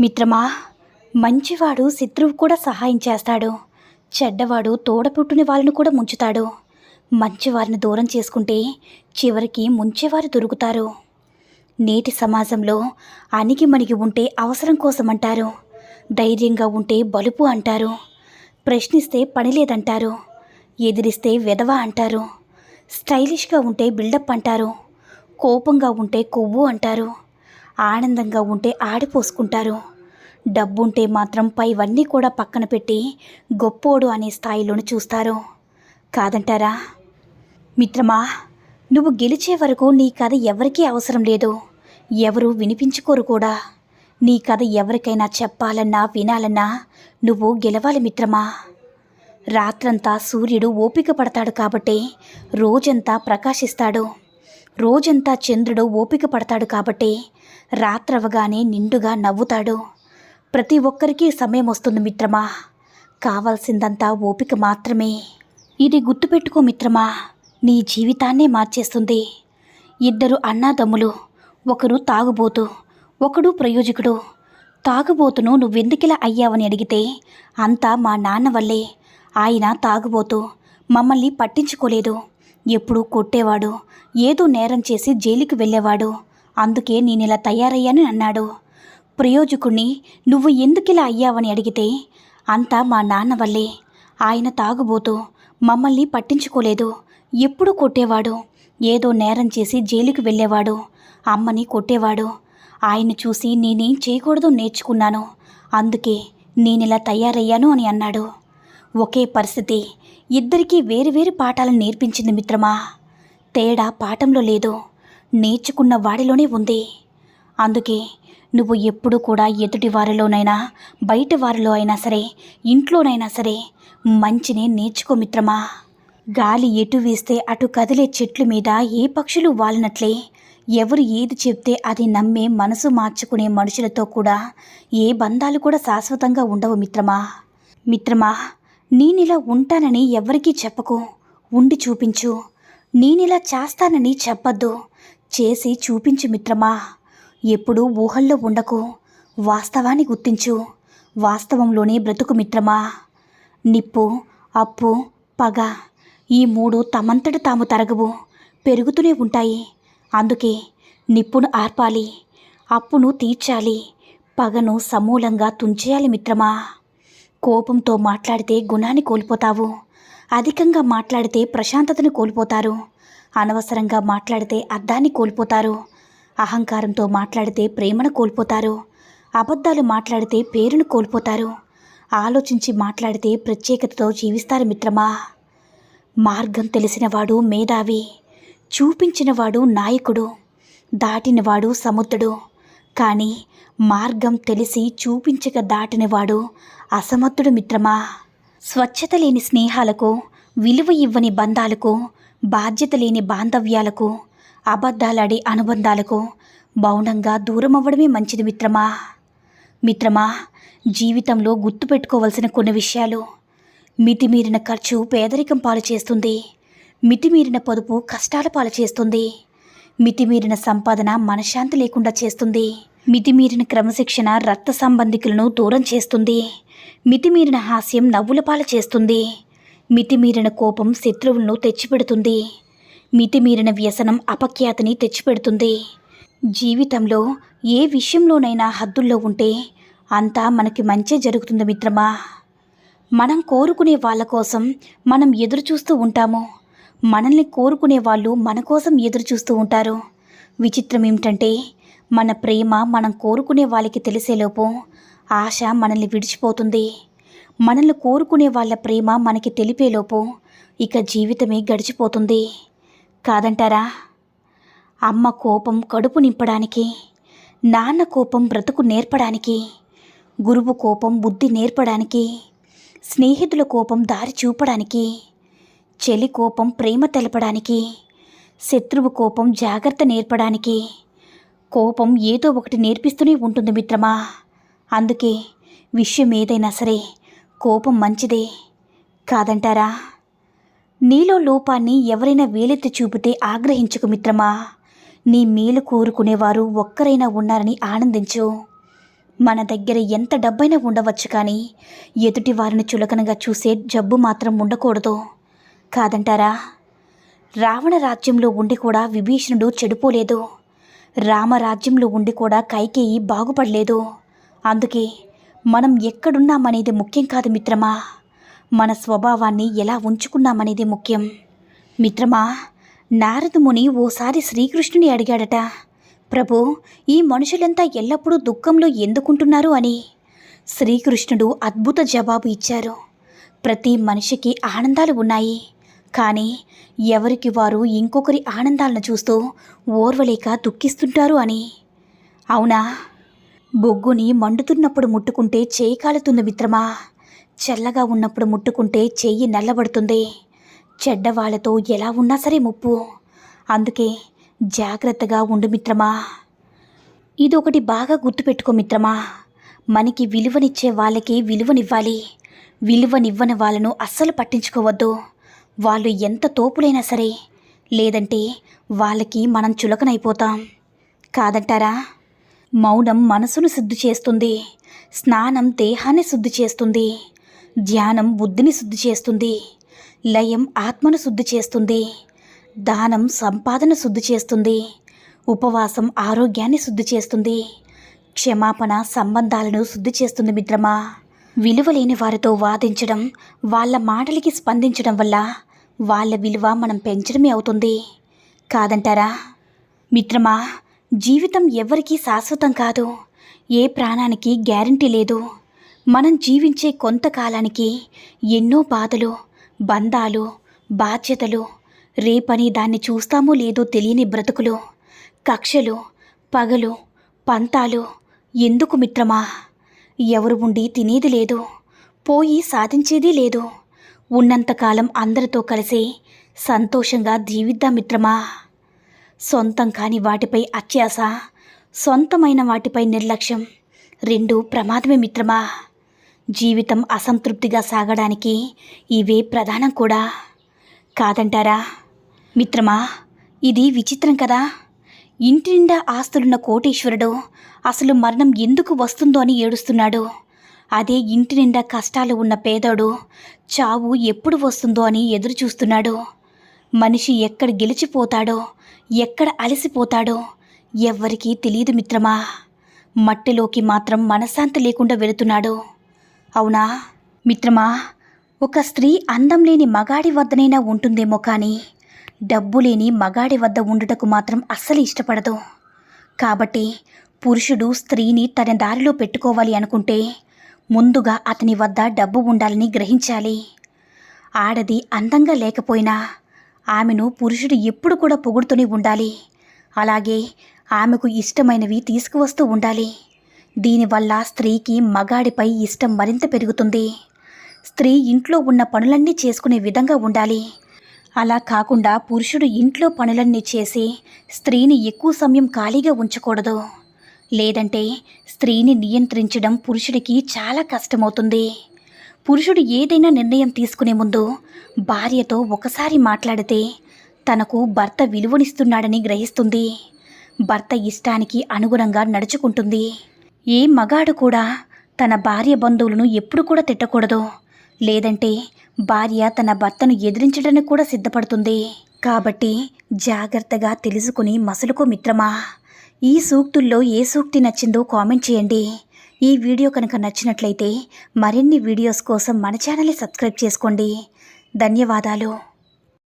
మిత్రమా, మంచివాడు శత్రువు కూడా సహాయం చేస్తాడు. చెడ్డవాడు తోడపుట్టిన వాళ్ళను కూడా ముంచుతాడు. మంచివారిని దూరం చేసుకుంటే చివరికి ముంచేవారు దొరుకుతారు. నేటి సమాజంలో అణిగిమణిగి ఉంటే అవసరం కోసం అంటారు. ధైర్యంగా ఉంటే బలుపు అంటారు. ప్రశ్నిస్తే పని లేదంటారు. ఎదిరిస్తే వెధవ అంటారు. స్టైలిష్గా ఉంటే బిల్డప్ అంటారు. కోపంగా ఉంటే కొవ్వు అంటారు. ఆనందంగా ఉంటే ఆడిపోసుకుంటారు. డబ్బుంటే మాత్రం పైవన్నీ కూడా పక్కన పెట్టి గొప్పోడు అనే స్థాయిలోనే చూస్తారు. కాదంటారా? మిత్రమా, నువ్వు గెలిచే వరకు నీ కథ ఎవరికీ అవసరం లేదు. ఎవరు వినిపించుకోరు కూడా. నీ కథ ఎవరికైనా చెప్పాలన్నా వినాలన్నా నువ్వు గెలవాలి మిత్రమా. రాత్రంతా సూర్యుడు ఓపిక పడతాడు కాబట్టి రోజంతా ప్రకాశిస్తాడు. రోజంతా చంద్రుడు ఓపిక పడతాడు కాబట్టి రాత్రవగానే నిండుగా నవ్వుతాడు. ప్రతి ఒక్కరికి సమయం వస్తుంది మిత్రమా. కావాల్సిందంతా ఓపిక మాత్రమే. ఇది గుర్తుపెట్టుకో మిత్రమా, నీ జీవితాన్నే మార్చేస్తుంది. ఇద్దరు అన్నాదమ్ములు, ఒకరు తాగుబోతు, ఒకడు ప్రయోజకుడు. తాగుబోతును నువ్వెందుకిలా అయ్యావని అడిగితే, అంతా మా నాన్న వల్లే. ఆయన తాగుబోతు, మమ్మల్ని పట్టించుకోలేదు. ఎప్పుడూ కొట్టేవాడు, ఏదో నేరం చేసి జైలుకి వెళ్ళేవాడు. అందుకే నేనిలా తయారయ్యానని అన్నాడు. ప్రయోజకుణ్ణి నువ్వు ఎందుకిలా అయ్యావని అడిగితే, అంతా మా నాన్న వల్లే. ఆయన తాగుబోతూ మమ్మల్ని పట్టించుకోలేదు. ఎప్పుడు కొట్టేవాడు, ఏదో నేరం చేసి జైలుకి వెళ్ళేవాడు. అమ్మని కొట్టేవాడు. ఆయన చూసి నేనేం చేయకూడదో నేర్చుకున్నాను. అందుకే నేనిలా తయారయ్యాను అని అన్నాడు. ఒకే పరిస్థితి ఇద్దరికీ వేరువేరు పాఠాలను నేర్పించింది మిత్రమా. తేడా పాఠంలో లేదు, నేర్చుకున్న వాడిలోనే ఉంది. అందుకే నువ్వు ఎప్పుడు కూడా ఎదుటి వారిలోనైనా బయట వారిలో అయినా సరే, ఇంట్లోనైనా సరే మంచినే నేర్చుకో మిత్రమా. గాలి ఎటు వీస్తే అటు కదిలే చెట్ల మీద ఏ పక్షులు వాలినట్లే ఎవరు ఏది చెప్తే అది నమ్మే మనసు మార్చుకునే మనుషులతో కూడా ఏ బంధాలు కూడా శాశ్వతంగా ఉండవు మిత్రమా. మిత్రమా, నేనిలా ఉంటానని ఎవరికీ చెప్పకు, ఉండి చూపించు. నేనిలా చేస్తానని చెప్పద్దు, చేసి చూపించు మిత్రమా. ఎప్పుడూ ఊహల్లో ఉండకు, వాస్తవాన్ని గుర్తించు. వాస్తవంలోనే బ్రతుకు మిత్రమా. నిప్పు, అప్పు, పగ ఈ మూడు తమంతట తాము తరగవు, పెరుగుతూనే ఉంటాయి. అందుకే నిప్పును ఆర్పాలి, అప్పును తీర్చాలి, పగను సమూలంగా తుంచేయాలి మిత్రమా. కోపంతో మాట్లాడితే గుణాన్ని కోల్పోతావు. అధికంగా మాట్లాడితే ప్రశాంతతను కోల్పోతారు. అనవసరంగా మాట్లాడితే అర్థాన్ని కోల్పోతారు. అహంకారంతో మాట్లాడితే ప్రేమను కోల్పోతారు. అబద్ధాలు మాట్లాడితే పేరును కోల్పోతారు. ఆలోచించి మాట్లాడితే ప్రత్యేకతతో జీవిస్తారు మిత్రమా. మార్గం తెలిసినవాడు మేధావి, చూపించినవాడు నాయకుడు, దాటినవాడు సముద్రుడు. కానీ మార్గం తెలిసి చూపించక దాటినవాడు అసమర్థుడు మిత్రమా. స్వచ్ఛత లేని స్నేహాలకు, విలువ ఇవ్వని బంధాలకు, బాధ్యత లేని బాంధవ్యాలకు, అబద్ధాలాడే అనుబంధాలకు మౌనంగా దూరం అవ్వడమే మంచిది మిత్రమా. మిత్రమా, జీవితంలో గుర్తుపెట్టుకోవలసిన కొన్ని విషయాలు. మితిమీరిన ఖర్చు పేదరికం పాలు చేస్తుంది. మితిమీరిన పొదుపు కష్టాల పాలు చేస్తుంది. మితిమీరిన సంపాదన మనశ్శాంతి లేకుండా చేస్తుంది. మితిమీరిన క్రమశిక్షణ రక్త సంబంధికులను దూరం చేస్తుంది. మితిమీరిన హాస్యం నవ్వుల పాలు చేస్తుంది. మితిమీరిన కోపం శత్రువులను తెచ్చిపెడుతుంది. మితిమీరిన వ్యసనం అపఖ్యాతిని తెచ్చిపెడుతుంది. జీవితంలో ఏ విషయంలోనైనా హద్దుల్లో ఉంటే అంతా మనకి మంచే జరుగుతుంది మిత్రమా. మనం కోరుకునే వాళ్ళ కోసం మనం ఎదురు చూస్తూ ఉంటాము. మనల్ని కోరుకునే వాళ్ళు మన కోసం ఎదురు చూస్తూ ఉంటారు. విచిత్రం ఏమిటంటే, మన ప్రేమ మనం కోరుకునే వాళ్ళకి తెలిసేలోపు ఆశ మనల్ని విడిచిపోతుంది. మనల్ని కోరుకునే వాళ్ళ ప్రేమ మనకి తెలిపేలోపు ఇక జీవితమే గడిచిపోతుంది. కాదంటారా? అమ్మ కోపం కడుపు నింపడానికి, నాన్న కోపం బ్రతుకు నేర్పడానికి, గురువు కోపం బుద్ధి నేర్పడానికి, స్నేహితుల కోపం దారి చూపడానికి, చెలి కోపం ప్రేమ తెలపడానికి, శత్రువు కోపం జాగ్రత్త నేర్పడానికి. కోపం ఏదో ఒకటి నేర్పిస్తూనే ఉంటుంది మిత్రమా. అందుకే విషయం ఏదైనా సరే కోపం మంచిదే. కాదంటారా? నీలో లోపాన్ని ఎవరైనా వేలెత్తి చూపితే ఆగ్రహించుకు మిత్రమా. నీ మేలు కోరుకునేవారు ఒక్కరైనా ఉన్నారని ఆనందించు. మన దగ్గర ఎంత డబ్బైనా ఉండవచ్చు, కానీ ఎదుటి వారిని చులకనగా చూసే జబ్బు మాత్రం ఉండకూడదు, కాదంటారా? రావణ రాజ్యంలో ఉండి కూడా విభీషణుడు చెడిపోలేదు. రామరాజ్యంలో ఉండి కూడా కైకేయి బాగుపడలేదు. అందుకే మనం ఎక్కడున్నామనేది ముఖ్యం కాదు మిత్రమా, మన స్వభావాన్ని ఎలా ఉంచుకున్నామనేది ముఖ్యం. మిత్రమా, నారదముని ఓసారి శ్రీకృష్ణుని అడిగాడట, ప్రభు, ఈ మనుషులంతా ఎల్లప్పుడూ దుఃఖంలో ఎందుకుంటున్నారు అని. శ్రీకృష్ణుడు అద్భుత జవాబు ఇచ్చారు. ప్రతి మనిషికి ఆనందాలు ఉన్నాయి, కానీ ఎవరికి వారు ఇంకొకరి ఆనందాలను చూస్తూ ఓర్వలేక దుఃఖిస్తుంటారు అని. అవునా? బొగ్గుని మండుతున్నప్పుడు ముట్టుకుంటే చేయి కాలుతుంది మిత్రమా, చల్లగా ఉన్నప్పుడు ముట్టుకుంటే చెయ్యి నల్లబడుతుంది. చెడ్డవాళ్లతో ఎలా ఉన్నా సరే ముప్పు. అందుకే జాగ్రత్తగా ఉండు మిత్రమా. ఇదొకటి బాగా గుర్తుపెట్టుకో మిత్రమా, మనకి విలువనిచ్చే వాళ్ళకి విలువనివ్వాలి. విలువనివ్వని వాళ్ళను అస్సలు పట్టించుకోవద్దు. వాళ్ళు ఎంత తోపులైనా సరే, లేదంటే వాళ్ళకి మనం చులకనైపోతాం, కాదంటారా? మౌనం మనసును శుద్ధి చేస్తుంది, స్నానం దేహాన్ని శుద్ధి చేస్తుంది, ధ్యానం బుద్ధిని శుద్ధి చేస్తుంది, లయం ఆత్మను శుద్ధి చేస్తుంది, దానం సంపాదన శుద్ధి చేస్తుంది, ఉపవాసం ఆరోగ్యాన్ని శుద్ధి చేస్తుంది, క్షమాపణ సంబంధాలను శుద్ధి చేస్తుంది మిత్రమా. విలువలేని వారితో వాదించడం, వాళ్ళ మాటలకి స్పందించడం వల్ల వాళ్ళ విలువ మనం పెంచడమే అవుతుంది, కాదంటారా? మిత్రమా, జీవితం ఎవరికీ శాశ్వతం కాదు. ఏ ప్రాణానికి గ్యారంటీ లేదు. మనం జీవించే కొంతకాలానికి ఎన్నో బాధలు, బంధాలు, బాధ్యతలు, రేపని దాన్ని చూస్తామో లేదో తెలియని బ్రతుకులు, కక్షలు, పగలు, పంతాలు ఎందుకు మిత్రమా? ఎవరు ఉండి తినేది లేదు, పోయి సాధించేది లేదు. ఉన్నంతకాలం అందరితో కలిసి సంతోషంగా జీవిద్దాం మిత్రమా. సొంతం కాని వాటిపై అత్యాశ, సొంతమైన వాటిపై నిర్లక్ష్యం రెండూ ప్రమాదమే మిత్రమా. జీవితం అసంతృప్తిగా సాగడానికి ఇవే ప్రధానం కూడా, కాదంటారా? మిత్రమా, ఇది విచిత్రం కదా. ఇంటి నిండా ఆస్తులున్న కోటీశ్వరుడు అసలు మరణం ఎందుకు వస్తుందో అని ఏడుస్తున్నాడు. అదే ఇంటి నిండా కష్టాలు ఉన్న పేదోడు చావు ఎప్పుడు వస్తుందో అని ఎదురు చూస్తున్నాడు. మనిషి ఎక్కడ గెలిచిపోతాడో, ఎక్కడ అలసిపోతాడో ఎవ్వరికీ తెలియదు మిత్రమా. మట్టిలోకి మాత్రం మనశ్శాంతి లేకుండా వెళుతున్నాడు. అవునా మిత్రమా? ఒక స్త్రీ అందం లేని మగాడి వద్దనైనా ఉంటుందేమో, కానీ డబ్బు లేని మగాడి వద్ద ఉండుటకు మాత్రం అస్సలు ఇష్టపడదు. కాబట్టి పురుషుడు స్త్రీని తన దారిలో పెట్టుకోవాలి అనుకుంటే ముందుగా అతని వద్ద డబ్బు ఉండాలని గ్రహించాలి. ఆడది అందంగా లేకపోయినా ఆమెను పురుషుడు ఎప్పుడు కూడా పొగుడుతూనే ఉండాలి. అలాగే ఆమెకు ఇష్టమైనవి తీసుకువస్తూ ఉండాలి. దీనివల్ల స్త్రీకి మగాడిపై ఇష్టం మరింత పెరుగుతుంది. స్త్రీ ఇంట్లో ఉన్న పనులన్నీ చేసుకునే విధంగా ఉండాలి. అలా కాకుండా పురుషుడు ఇంట్లో పనులన్నీ చేసి స్త్రీని ఎక్కువ సమయం ఖాళీగా ఉంచకూడదు. లేదంటే స్త్రీని నియంత్రించడం పురుషుడికి చాలా కష్టమవుతుంది. పురుషుడు ఏదైనా నిర్ణయం తీసుకునే ముందు భార్యతో ఒకసారి మాట్లాడితే తనకు భర్త విలువనిస్తున్నాడని గ్రహిస్తుంది. భర్త ఇష్టానికి అనుగుణంగా నడుచుకుంటుంది. ఏ మగాడు కూడా తన భార్య బంధువులను ఎప్పుడు కూడా తిట్టకూడదు. లేదంటే భార్య తన భర్తను ఎదిరించడానికి కూడా సిద్ధపడుతుంది. కాబట్టి జాగ్రత్తగా తెలుసుకుని మసులుకో మిత్రమా. ఈ సూక్తుల్లో ఏ సూక్తి నచ్చిందో కామెంట్ చేయండి. ఈ వీడియో కనుక నచ్చినట్లయితే మరిన్ని వీడియోస్ కోసం మన ఛానల్ని సబ్స్క్రైబ్ చేసుకోండి. ధన్యవాదాలు.